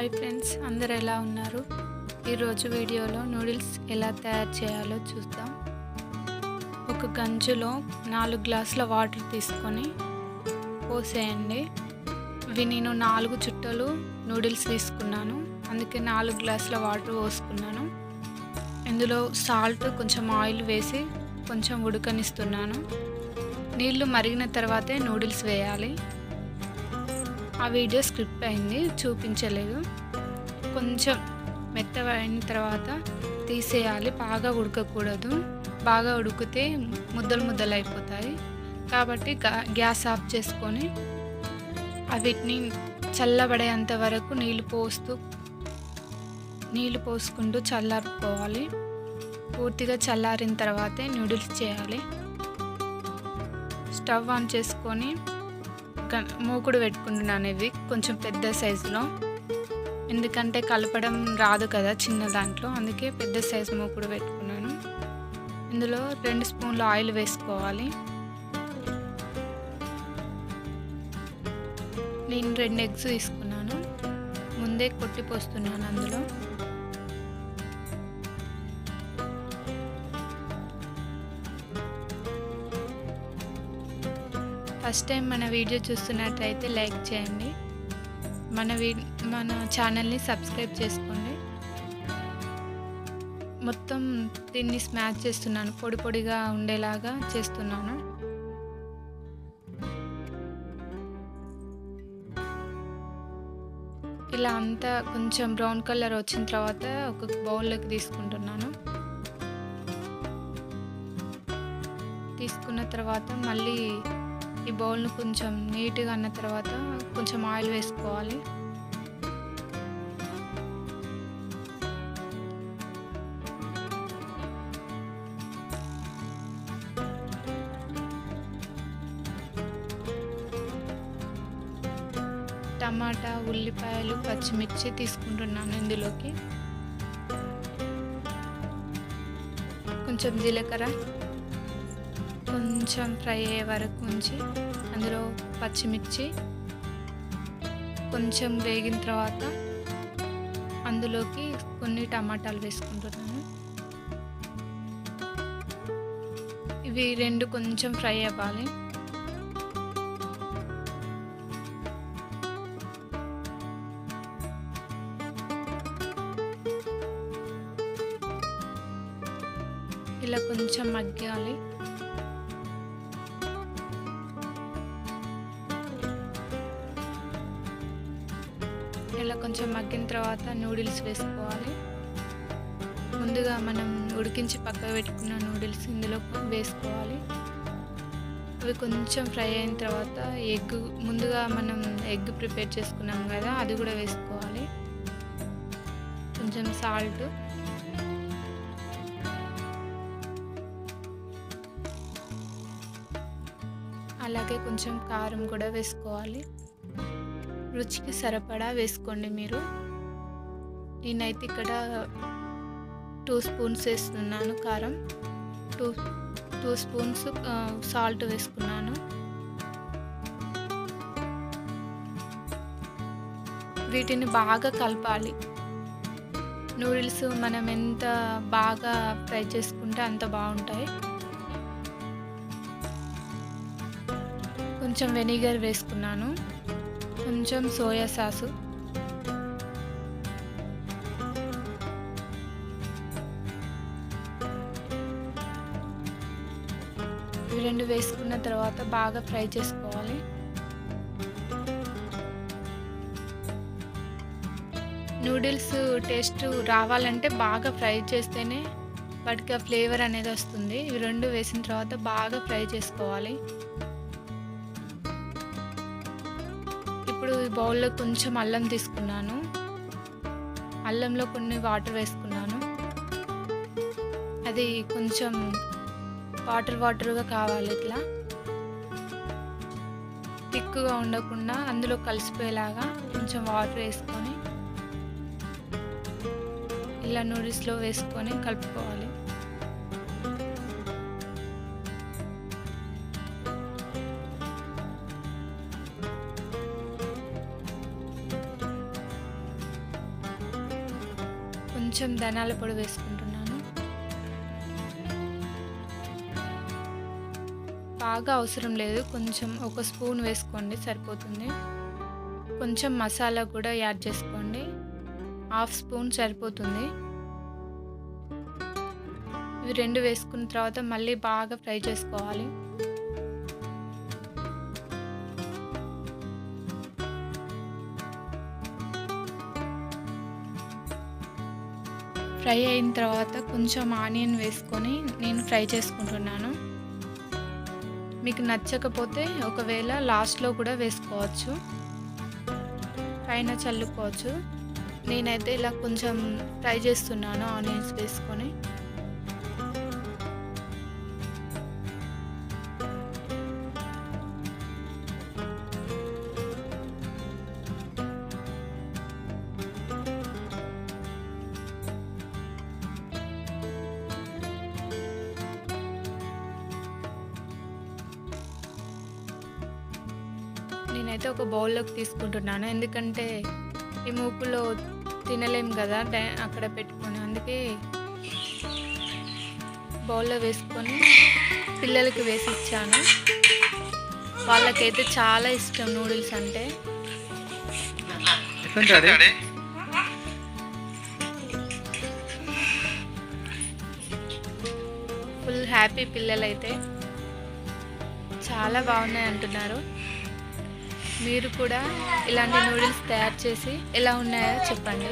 Hi friends, అందరు ఎలా ఉన్నారు? ఈరోజు వీడియోలో నూడిల్స్ ఎలా తయారు చేయాలో చూద్దాం. ఒక గంజులో 4 గ్లాసుల వాటర్ తీసుకొని పోసేయండి. ఇవి నేను 4 చుట్టలు నూడిల్స్ తీసుకున్నాను, అందుకే 4 గ్లాసుల వాటర్ పోసుకున్నాను. ఇందులో సాల్ట్, కొంచెం ఆయిల్ వేసి కొంచెం ఉడకనిస్తున్నాను. నీళ్లు మరిగిన తర్వాతే నూడిల్స్ వేయాలి. ఆ వీడియో స్క్రిప్ట్ అయింది, చూపించలేదు. కొంచెం మెత్తగా అయిన తర్వాత తీసేయాలి. బాగా ఉడకకూడదు, బాగా ఉడికితే ముద్దలు ముద్దలు అయిపోతాయి. కాబట్టి గ్యాస్ ఆఫ్ చేసుకొని వీటిని చల్లబడేంత వరకు నీళ్ళు పోసుకుంటూ చల్లారుకోవాలి. పూర్తిగా చల్లారిన తర్వాతే నూడిల్స్ చేయాలి. స్టవ్ ఆన్ చేసుకొని మూకుడు పెట్టుకుంటున్నాను. ఇవి కొంచెం పెద్ద సైజులో, ఎందుకంటే కలపడం రాదు కదా చిన్న దాంట్లో, అందుకే పెద్ద సైజు మూకుడు పెట్టుకున్నాను. ఇందులో 2 స్పూన్ల ఆయిల్ వేసుకోవాలి. నేను 2 ఎగ్స్ తీసుకున్నాను, ముందే కొట్టి పోస్తున్నాను. అందులో ఫస్ట్ టైం మన వీడియో చూస్తున్నట్లయితే లైక్ చేయండి, మన ఛానల్ని సబ్స్క్రైబ్ చేసుకోండి. మొత్తం దీన్ని స్మాష్ చేస్తున్నాను, పొడి పొడిగా ఉండేలాగా చేస్తున్నాను. ఇలా అంతా కొంచెం బ్రౌన్ కలర్ వచ్చిన తర్వాత ఒక బౌల్లోకి తీసుకుంటున్నాను. తీసుకున్న తర్వాత మళ్ళీ ఈ బౌల్ను కొంచెం నీట్గా అన్న తర్వాత కొంచెం ఆయిల్ వేసుకోవాలి. టమాటా, ఉల్లిపాయలు, పచ్చిమిర్చి తీసుకుంటున్నాను. ఇందులోకి కొంచెం జీలకర్ర కొంచెం ఫ్రై అయ్యే వరకు ఉంచి అందులో పచ్చిమిర్చి కొంచెం వేగిన తర్వాత అందులోకి కొన్ని టమాటాలు వేసుకుంటున్నాను. ఇవి 2 కొంచెం ఫ్రై అవ్వాలి. ఇలా కొంచెం మగ్గాలి. ఇలా కొంచెం మగ్గిన తర్వాత నూడిల్స్ వేసుకోవాలి. ముందుగా మనం ఉడికించి పక్కకు పెట్టుకున్న నూడిల్స్ ఇందులో వేసుకోవాలి. అవి కొంచెం ఫ్రై అయిన తర్వాత ముందుగా మనం ఎగ్ ప్రిపేర్ చేసుకున్నాం కదా, అది కూడా వేసుకోవాలి. కొంచెం సాల్ట్, అలాగే కొంచెం కారం కూడా వేసుకోవాలి. రుచికి సరిపడా వేసుకోండి మీరు. నేనైతే ఇక్కడ 2 స్పూన్స్ వేస్తున్నాను కారం, 2 స్పూన్స్ సాల్ట్ వేసుకున్నాను. వీటిని బాగా కలపాలి. నూడిల్స్ మనం ఎంత బాగా ఫ్రై చేసుకుంటే అంత బాగుంటాయి. కొంచెం వెనిగర్ వేసుకున్నాను, కొంచెం సోయా సాసు, ఇవి 2 వేసుకున్న తర్వాత బాగా ఫ్రై చేసుకోవాలి. నూడిల్స్ టేస్ట్ రావాలంటే బాగా ఫ్రై చేస్తేనే వాటికి ఆ ఫ్లేవర్ అనేది వస్తుంది. ఇవి 2 వేసిన తర్వాత బాగా ఫ్రై చేసుకోవాలి. ఇప్పుడు ఈ బౌల్లో కొంచెం అల్లం తీసుకున్నాను, అల్లంలో కొన్ని వాటర్ వేసుకున్నాను. అది కొంచెం వాటర్గా కావాలి. ఇట్లా థిక్గా ఉండకుండా అందులో కలిసిపోయేలాగా కొంచెం వాటర్ వేసుకొని ఇలా నూడిల్స్లో వేసుకొని కలుపుకోవాలి. కొంచెం ధనియాల పొడి వేసుకుంటున్నాను. బాగా అవసరం లేదు, కొంచెం ఒక స్పూన్ వేసుకోండి సరిపోతుంది. కొంచెం మసాలా కూడా యాడ్ చేసుకోండి, హాఫ్ స్పూన్ సరిపోతుంది. ఇవి 2 వేసుకున్న తర్వాత మళ్ళీ బాగా ఫ్రై చేసుకోవాలి. ఫ్రై అయిన తర్వాత కొంచెం ఆనియన్ వేసుకొని నేను ఫ్రై చేసుకుంటున్నాను. మీకు నచ్చకపోతే ఒకవేళ లాస్ట్లో కూడా వేసుకోవచ్చు, పైన చల్లుకోవచ్చు. నేనైతే ఇలా కొంచెం ఫ్రై చేస్తున్నాను ఆనియన్స్ వేసుకొని. నేనైతే ఒక బౌల్లోకి తీసుకుంటున్నాను, ఎందుకంటే ఈ మూకులో తినలేం కదా అక్కడ పెట్టుకొని, అందుకే బౌల్లో వేసుకొని పిల్లలకి వేసి ఇచ్చాను. వాళ్ళకైతే చాలా ఇష్టం నూడిల్స్ అంటే. ఫుల్ హ్యాపీ పిల్లలైతే, చాలా బాగున్నాయి అంటున్నారు. మీరు కూడా ఇలాంటి నూడిల్స్ తయారు చేసి ఎలా ఉన్నాయో చెప్పండి.